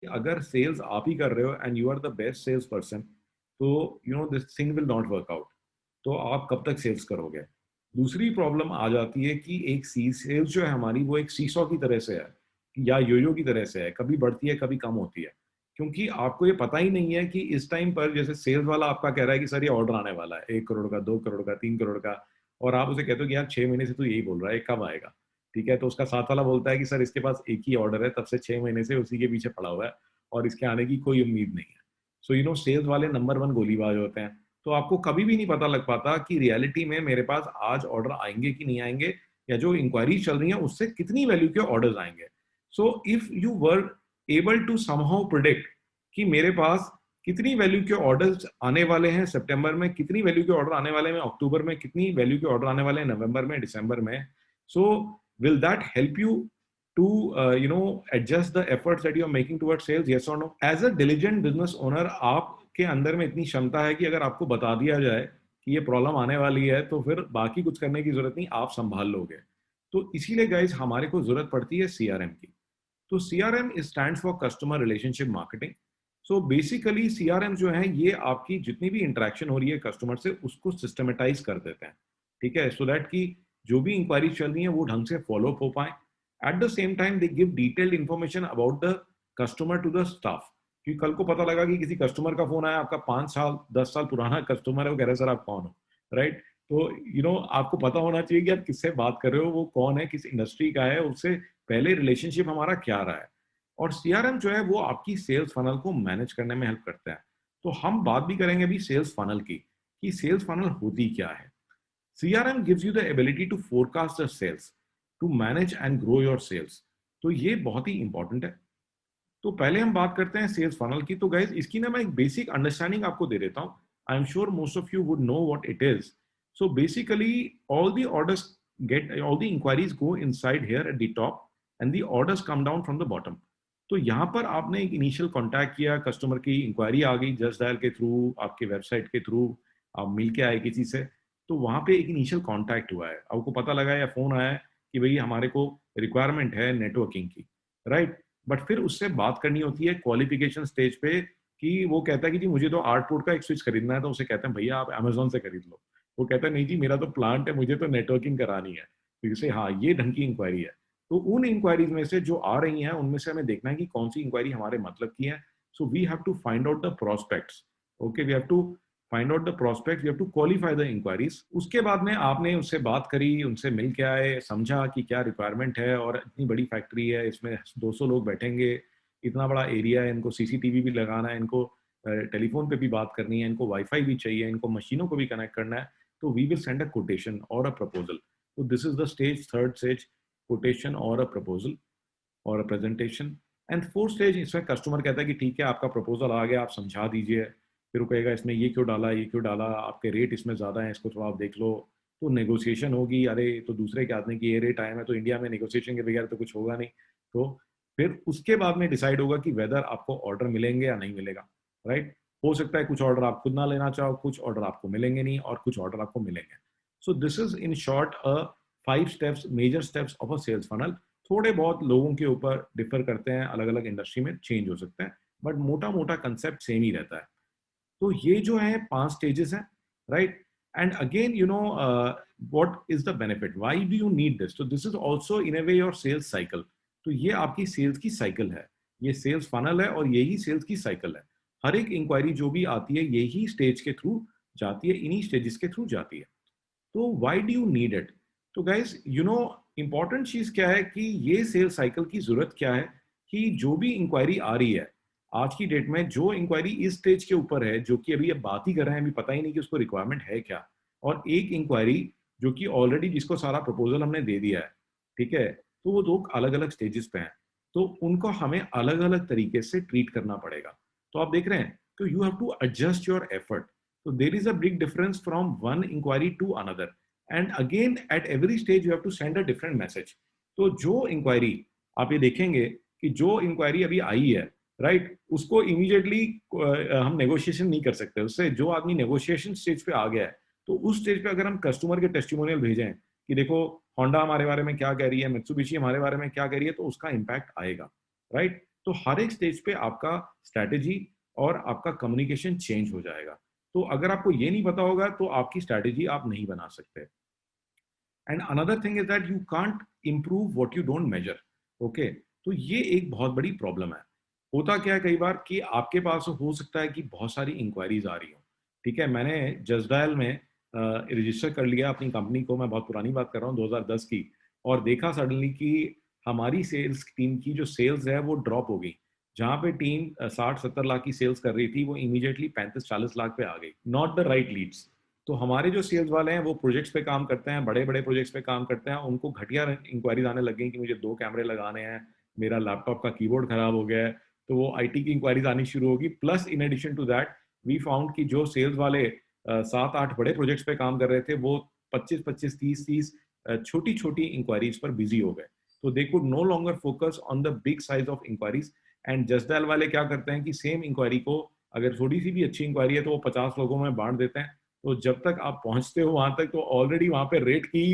अगर सेल्स आप ही कर रहे हो and you are the best sales person, तो you know this thing will not work out. तो आप कब तक सेल्स करोगे? दूसरी प्रॉब्लम आ जाती है कि एक सी सेल्स जो है हमारी, वो एक सीसॉ की तरह से है या योयो की तरह से है, कभी बढ़ती है कभी कम होती है। क्योंकि आपको ये पता ही नहीं है कि इस टाइम पर जैसे सेल्स वाला आपका कह रहा है कि सर ये ऑर्डर आने वाला है 1 करोड़ का, 2 करोड़ का, 3 करोड़ का, और आप उसे कहते हो कि यार 6 महीने से तो यही बोल रहा है, कब आएगा? ठीक है, तो उसका साथ वाला बोलता है कि सर इसके पास एक ही ऑर्डर है, तब से 6 महीने से उसी के पीछे पड़ा हुआ है और इसके आने की कोई उम्मीद नहीं है। सो यू नो सेल्स वाले नंबर वन गोलीबाज होते हैं। तो आपको कभी भी नहीं पता लग पाता कि रियलिटी में मेरे पास आज ऑर्डर आएंगे कि नहीं आएंगे, या जो इंक्वायरीज चल रही है उससे कितनी वैल्यू के ऑर्डर्स आएंगे। So if you were able to somehow predict कि मेरे पास कितनी वैल्यू के ऑर्डर्स आने वाले हैं सितंबर में, कितनी वैल्यू के ऑर्डर आने वाले हैं अक्टूबर में, कितनी वैल्यू के ऑर्डर आने वाले हैं नवंबर में, दिसंबर में, so will that help you to adjust the efforts that you are making towards sales? Yes or no? As a diligent business owner, आपके अंदर में इतनी क्षमता है कि अगर आपको बता दिया जाए कि ये प्रॉब्लम आने वाली है, तो फिर बाकी कुछ करने की जरूरत नहीं, आप संभाल लोगे। तो इसीलिए गाइज हमारे को जरूरत पड़ती है सीआरएम की। तो CRM stand for customer relationship marketing. So basically CRM जो है ये आपकी जितनी भी इंटरेक्शन हो रही है कस्टमर से उसको सिस्टमेटाइज कर देते हैं। ठीक है, सो दैट कि जो भी इंक्वायरी चल रही है वो ढंग से फॉलो हो पाए। At the same time they give detailed information about the customer to the staff. कि कल को पता लगा कि किसी कस्टमर का फोन आया, आपका 5 साल 10 साल पुराना कस्टमर है, वो कह रहे सर आप कौन हो, राइट? तो आपको पता होना चाहिए कि आप किससे बात कर रहे हो, वो कौन है, किस इंडस्ट्री का है, उससे पहले रिलेशनशिप हमारा क्या रहा है। और सीआरएम जो है वो आपकी सेल्स फनल को मैनेज करने में हेल्प करता है। तो हम बात भी करेंगे अभी सेल्स फनल की, कि सेल्स फनल होती क्या है। CRM gives you the ability to forecast the sales, to manage and grow your sales. तो ये बहुत ही इंपॉर्टेंट है। तो पहले हम बात करते हैं सेल्स फनल की। तो गाइज इसकी ना मैं एक बेसिक अंडरस्टैंडिंग आपको दे देता हूँ। I am sure most of you would know what it is. So basically all the orders get all the inquiries go inside here at the top and the orders come down from the bottom. तो यहाँ पर आपने एक initial contact किया, customer की inquiry आ गई just dial के थ्रू, आपके वेबसाइट के थ्रू, आप मिल के आए किसी से। तो वहां पे एक इनिशियल कॉन्टैक्ट हुआ है, आपको पता लगा या फोन आया कि भाई हमारे को रिक्वायरमेंट है नेटवर्किंग की, राइट? बट फिर उससे बात करनी होती है क्वालिफिकेशन स्टेज पे, कि वो कहता है कि जी मुझे तो आर्टपोर्ट का एक स्विच खरीदना है, तो उसे कहते हैं भैया आप अमेजोन से खरीद लो। वो कहता है नहीं जी मेरा तो प्लांट है, मुझे तो नेटवर्किंग करानी है। तो इसे हाँ ये ढंग की इंक्वायरी है। तो उन इंक्वायरीज में से जो आ रही हैं उनमें से हमें देखना है कि कौन सी इंक्वायरी हमारे मतलब की है। So we have to find out the prospects. Okay, we have to find out the prospect, we have to qualify the inquiries. उसके बाद में आपने उससे बात करी, उनसे मिल के आए, समझा कि क्या रिक्वायरमेंट है, और इतनी बड़ी फैक्ट्री है, इसमें 200 लोग बैठेंगे, इतना बड़ा एरिया है, इनको सीसीटीवी भी लगाना है, इनको टेलीफोन पे भी बात करनी है, इनको वाईफाई भी चाहिए, इनको मशीनों को भी कनेक्ट करना है। तो we will send a quotation और अ प्रपोजल। तो this is the stage, third stage, quotation और अ प्रपोजल और प्रेजेंटेशन। एंड फोर्थ स्टेज, इसमें कस्टमर कहता है कि ठीक है आपका प्रपोजल आ गया, आप समझा दीजिए। फिर वो कहेगा इसमें ये क्यों डाला, ये क्यों डाला, आपके रेट इसमें ज़्यादा है, इसको थोड़ा आप देख लो। तो नेगोशिएशन होगी, अरे तो दूसरे के आदमी की ये रेट आया है, तो इंडिया में नेगोशिएशन के बगैर तो कुछ होगा नहीं। तो फिर उसके बाद में डिसाइड होगा कि वेदर आपको ऑर्डर मिलेंगे या नहीं मिलेगा, राइट? हो सकता है कुछ ऑर्डर आप खुद ना लेना चाहो, कुछ ऑर्डर आपको मिलेंगे नहीं, और कुछ ऑर्डर आपको मिलेंगे। So this is in short a 5 steps, major steps of a sales funnel. थोड़े बहुत लोगों के ऊपर डिफर करते हैं, अलग अलग इंडस्ट्री में चेंज हो सकते हैं, बट मोटा मोटा कंसेप्ट सेम ही रहता है। तो ये जो है 5 स्टेजेस हैं, right? And again what is the benefit, why do you need this? तो this is also in a way your sales cycle. तो ये आपकी सेल्स की साइकिल है, ये सेल्स फनल है और यही सेल्स की साइकिल है। हर एक इंक्वायरी जो भी आती है यही स्टेज के थ्रू जाती है, इन्हीं स्टेजेस के थ्रू जाती है। तो why do you need it? तो गाइज इंपॉर्टेंट चीज क्या है कि ये सेल्स साइकिल की जरूरत क्या है, कि जो भी इंक्वायरी आ रही है आज की डेट में, जो इंक्वायरी इस स्टेज के ऊपर है, जो कि अभी अब बात ही कर रहे हैं, अभी पता ही नहीं कि उसको रिक्वायरमेंट है क्या, और एक इंक्वायरी जो कि ऑलरेडी जिसको सारा प्रपोजल हमने दे दिया है, ठीक है, तो वो 2 अलग अलग स्टेजेस पे हैं। तो उनको हमें अलग अलग तरीके से ट्रीट करना पड़ेगा। तो आप देख रहे हैं, तो you have to adjust your effort. So there is a big difference from one inquiry to another. And again, at every stage, you have to send a different message. तो जो इंक्वायरी आप ये देखेंगे कि जो इंक्वायरी अभी आई है, right, उसको इमीडिएटली हम नेगोशिएशन नहीं कर सकते उससे। जो आदमी नेगोशिएशन स्टेज पे आ गया है, तो उस स्टेज पे अगर हम कस्टमर के टेस्टिमोनियल भेजें कि देखो होंडा हमारे बारे में क्या कह रही है, मित्सुबिशी हमारे बारे में क्या कह रही है, तो उसका इम्पैक्ट आएगा, राइट? तो हर एक स्टेज पे आपका स्ट्रैटेजी और आपका कम्युनिकेशन चेंज हो जाएगा। तो अगर आपको ये नहीं पता होगा तो आपकी स्ट्रैटेजी आप नहीं बना सकते। And another thing is that you can't improve what you don't measure. Okay, तो ये एक बहुत बड़ी प्रॉब्लम है। होता क्या है कई बार कि आपके पास हो सकता है कि बहुत सारी इंक्वायरीज आ रही हो। ठीक है, मैंने जस्ट डायल में रजिस्टर कर लिया अपनी कंपनी को, मैं बहुत पुरानी बात कर रहा हूँ 2010 की, और देखा सडनली कि हमारी सेल्स टीम की जो सेल्स है वो ड्रॉप हो गई। जहाँ पे टीम 60-70 लाख की सेल्स कर रही थी वो इमीडिएटली 35-40 लाख पे आ गई। Not the right leads. तो हमारे जो सेल्स वाले हैं वो प्रोजेक्ट्स पे काम करते हैं, बड़े बड़े प्रोजेक्ट्स पे काम करते हैं, उनको घटिया इंक्वायरीज आने लग गई कि मुझे 2 कैमरे लगाने हैं, मेरा लैपटॉप का कीबोर्ड खराब हो गया है। तो वो आईटी की इंक्वायरीज आनी शुरू होगी। Plus in addition to that we found कि जो सेल्स वाले 7-8 बड़े प्रोजेक्ट्स पे काम कर रहे थे वो 25-25, 30-30 छोटी छोटी इंक्वायरीज पर बिजी हो गए। तो they could no longer focus on the big size of inquiries. And just dial वाले क्या करते हैं कि सेम इंक्वायरी को, अगर थोड़ी सी भी अच्छी इंक्वायरी है तो वो 50 लोगों में बांट देते हैं। तो जब तक आप पहुंचते हो वहां तक तो ऑलरेडी वहां पे रेट की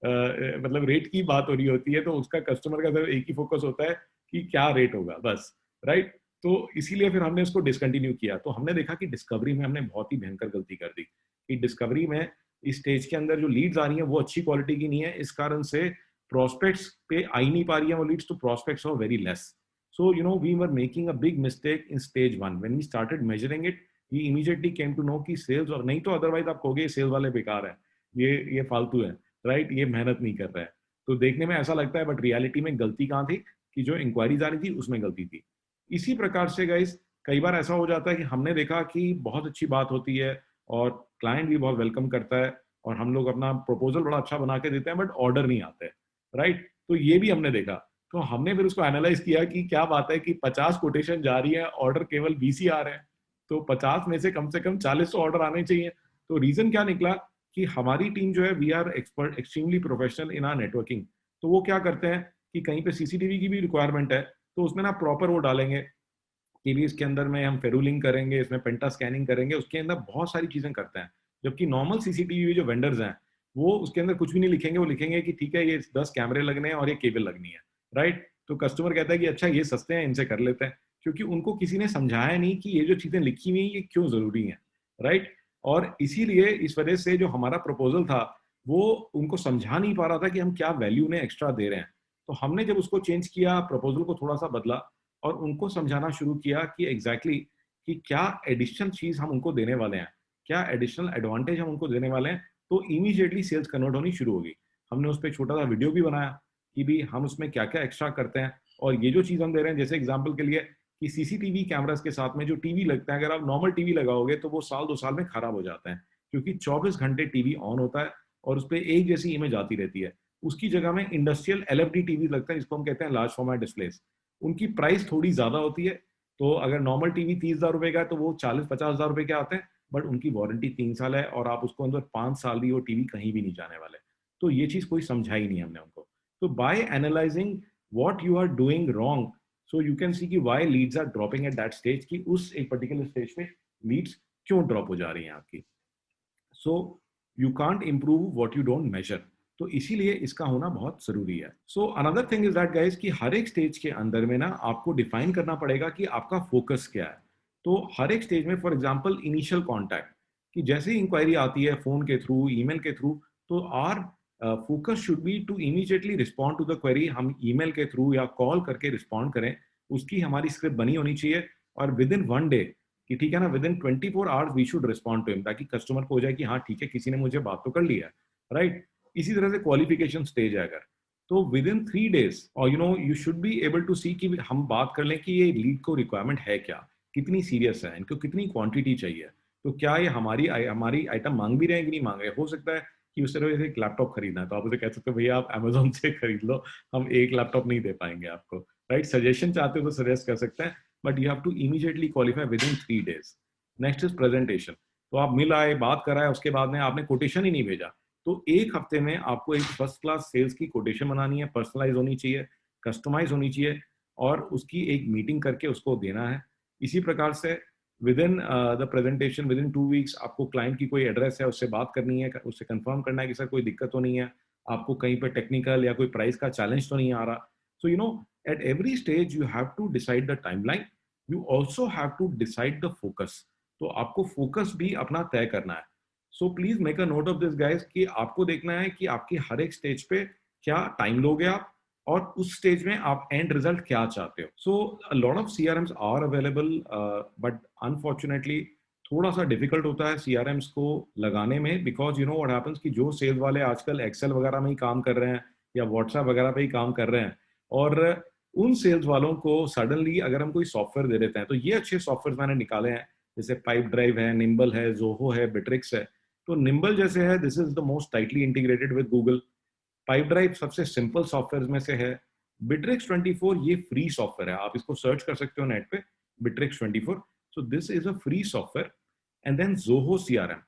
मतलब रेट की बात हो रही होती है। तो उसका कस्टमर का सिर्फ एक ही फोकस होता है कि क्या रेट होगा, बस। राइट। तो इसीलिए फिर हमने उसको डिसकंटिन्यू किया। तो हमने देखा कि डिस्कवरी में हमने बहुत ही भयंकर गलती कर दी कि डिस्कवरी में इस स्टेज के अंदर जो लीड्स आ रही हैं वो अच्छी क्वालिटी की नहीं है। इस कारण से प्रोस्पेक्ट्स पे आ ही नहीं पा रही है वो लीड्स, तो prospects are very less. So, we were making a big mistake in stage one. When we started measuring it, we immediately came to know कि sales, और नहीं तो otherwise आप कहोगे सेल्स वाले बेकार है, ये फालतू है, राइट, ये मेहनत नहीं कर रहा है। तो देखने में ऐसा लगता है, बट रियलिटी में गलती कहाँ थी कि जो इंक्वायरीज आ रही थी उसमें गलती थी। इसी प्रकार से गाइस कई बार ऐसा हो जाता है कि हमने देखा कि बहुत अच्छी बात होती है और क्लाइंट भी बहुत वेलकम करता है और हम लोग अपना प्रपोजल बड़ा अच्छा बना के देते हैं, बट ऑर्डर नहीं आते, राइट। तो ये भी हमने देखा। तो हमने फिर उसको एनालाइज किया कि क्या बात है कि 50 कोटेशन जा रही है, ऑर्डर केवल 20 ही आ रहे हैं। तो 50 में से कम 40 तो ऑर्डर आने चाहिए। तो रीजन क्या निकला कि हमारी टीम जो है we are expert, extremely professional in our networking. तो वो क्या करते हैं कि कहीं पे सीसीटीवी की भी रिक्वायरमेंट है तो उसमें ना प्रॉपर वो डालेंगे कि भी इसके अंदर में हम फेरुलिंग करेंगे, इसमें पेंटा स्कैनिंग करेंगे, उसके अंदर बहुत सारी चीजें करते हैं। जबकि नॉर्मल सीसीटीवी जो वेंडर्स हैं वो उसके अंदर कुछ भी नहीं लिखेंगे, वो लिखेंगे कि ठीक है ये 10 कैमरे लगने हैं और ये केबल लगनी है, राइट। तो कस्टमर कहता है कि अच्छा ये सस्ते हैं, इनसे कर लेते हैं, क्योंकि उनको किसी ने समझाया नहीं कि ये जो चीजें लिखी हुई हैं ये क्यों जरूरी है, राइट। और इसीलिए इस वजह से जो हमारा प्रपोजल था वो उनको समझा नहीं पा रहा था कि हम क्या वैल्यू उन्हें एक्स्ट्रा दे रहे हैं। तो हमने जब उसको चेंज किया, प्रपोजल को थोड़ा सा बदला और उनको समझाना शुरू किया कि एग्जैक्टली कि क्या एडिशनल चीज हम उनको देने वाले हैं, क्या एडिशनल एडवांटेज हम उनको देने वाले हैं, तो इमीडिएटली सेल्स कन्वर्ट होनी शुरू होगी। हमने उस पर छोटा सा वीडियो भी बनाया कि भी हम उसमें क्या क्या एक्स्ट्रा करते हैं। और ये जो चीज हम दे रहे हैं, जैसे एग्जाम्पल के लिए कि सीसीटीवी कैमरास के साथ में जो टीवी लगता है, अगर आप नॉर्मल टीवी लगाओगे तो वो 1-2 साल में खराब हो जाता है, क्योंकि 24 घंटे टीवी ऑन होता है और उस पर एक जैसी इमेज आती रहती है। उसकी जगह में इंडस्ट्रियल एलएफडी टीवी लगता है, जिसको हम कहते हैं लार्ज फॉर्मेट डिस्प्लेस। उनकी प्राइस थोड़ी ज्यादा होती है। तो अगर नॉर्मल टीवी 30,000 रुपए का है तो वो 40-50 हजार रुपए के आते हैं, बट उनकी वारंटी 3 साल है और आप उसको अंदर 5 साल भी वो टीवी कहीं भी नहीं जाने वाले। तो ये चीज कोई समझाई नहीं हमने उनको। तो by analysing what you are doing wrong, so you can see कि why leads are dropping at that stage, कि उस एक पर्टिकुलर स्टेज पे लीड्स क्यों ड्रॉप हो जा रही हैं आपकी। So you can't improve what you don't measure. तो इसीलिए इसका होना बहुत जरूरी है। So another thing is that guys कि हर एक स्टेज के अंदर में ना आपको डिफाइन करना पड़ेगा कि आपका फोकस क्या है। तो हर एक स्टेज में, फॉर एग्जांपल इनिशियल कांटेक्ट, कि जैसे ही इंक्वायरी आती है फोन के थ्रू, ईमेल के थ्रू, तो our focus should be to immediately respond to the query. हम ईमेल के थ्रू या कॉल करके रिस्पॉन्ड करें, उसकी हमारी स्क्रिप्ट बनी होनी चाहिए। और विद इन 1 डे, कि ठीक है ना, within 24 hours we should respond to him, ताकि कस्टमर को हो जाए कि हाँ ठीक है, किसी ने मुझे बात तो कर लिया, राइट। इसी तरह से क्वालिफिकेशन स्टेज है अगर, तो विद इन 3 डेज, और you should be able to see कि हम बात कर लें कि ये लीड को रिक्वायरमेंट है क्या, कितनी सीरियस है, इनको कितनी क्वांटिटी चाहिए, तो क्या ये हमारी हमारी आइटम मांग भी रहे हैं कि नहीं मांग रहे। हो सकता है कि उस तरह से एक लैपटॉप खरीदना है तो आप उसे कह सकते हो भैया आप अमेजोन से खरीद लो, हम एक लैपटॉप नहीं दे पाएंगे आपको, राइट। सजेशन चाहते हो तो सजेस्ट कर सकते हैं, but you have to immediately qualify within 3 days. Next is presentation. तो आप मिल आए, बात कराए, उसके बाद में आपने कोटेशन ही नहीं भेजा, तो एक हफ्ते में आपको एक फर्स्ट क्लास सेल्स की कोटेशन बनानी है, पर्सनलाइज होनी चाहिए, कस्टमाइज होनी चाहिए, और उसकी एक मीटिंग करके उसको देना है। इसी प्रकार से with in the presentation, with in 2 weeks आपको क्लाइंट की कोई एड्रेस है उससे बात करनी है, उससे कंफर्म करना है कि सर कोई दिक्कत तो नहीं है, आपको कहीं पर टेक्निकल या कोई प्राइस का चैलेंज तो नहीं आ रहा। सो At every stage you have to decide the timeline, you also have to decide the focus. तो आपको फोकस भी अपना तय करना है. So please make a note of this guys कि आपको देखना है कि आपकी हर एक स्टेज पे क्या टाइम लोगे आप, और उस स्टेज में आप एंड रिजल्ट क्या चाहते हो. So a lot of CRMs are available, but unfortunately थोड़ा सा डिफिकल्ट होता है सीआरएम्स को लगाने में, because you know what happens कि जो सेल्स वाले आजकल एक्सेल वगैरह में ही काम कर रहे हैं या व्हाट्सएप वगैरह पे ही काम कर रहे हैं, और उन सेल्स वालों को सडनली अगर हम कोई सॉफ्टवेयर दे देते हैं, तो ये अच्छे सॉफ्टवेयर मैंने निकाले हैं, जैसे पाइप ड्राइव है, निम्बल है, जोहो है, बिट्रिक्स है. तो निम्बल जैसे है, this is the most tightly integrated with Google. Pipe drive सबसे सिंपल सॉफ्टवेयर में से है. बिट्रिक्स 24 ये फ्री सॉफ्टवेयर है, आप इसको सर्च कर सकते हो नेट पे, Bitrix 24. So this is a free software. And then Zoho CRM.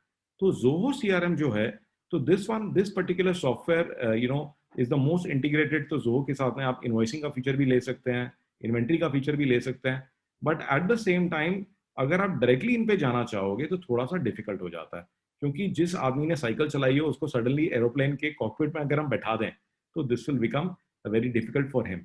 तो जोहो सीआरएम जो है, तो this particular software you know is the most integrated. तो जोहो के साथ में आप इन्वॉइसिंग का फीचर भी ले सकते हैं, इन्वेंट्री का फीचर भी ले सकते हैं, but at the same time अगर आप डायरेक्टली इन पे जाना चाहोगे तो थोड़ा सा डिफिकल्ट हो जाता है, क्योंकि जिस आदमी ने साइकिल चलाई हो उसको सडनली एरोप्लेन के कॉकपिट में अगर हम बैठा दें, तो this will become very difficult for him.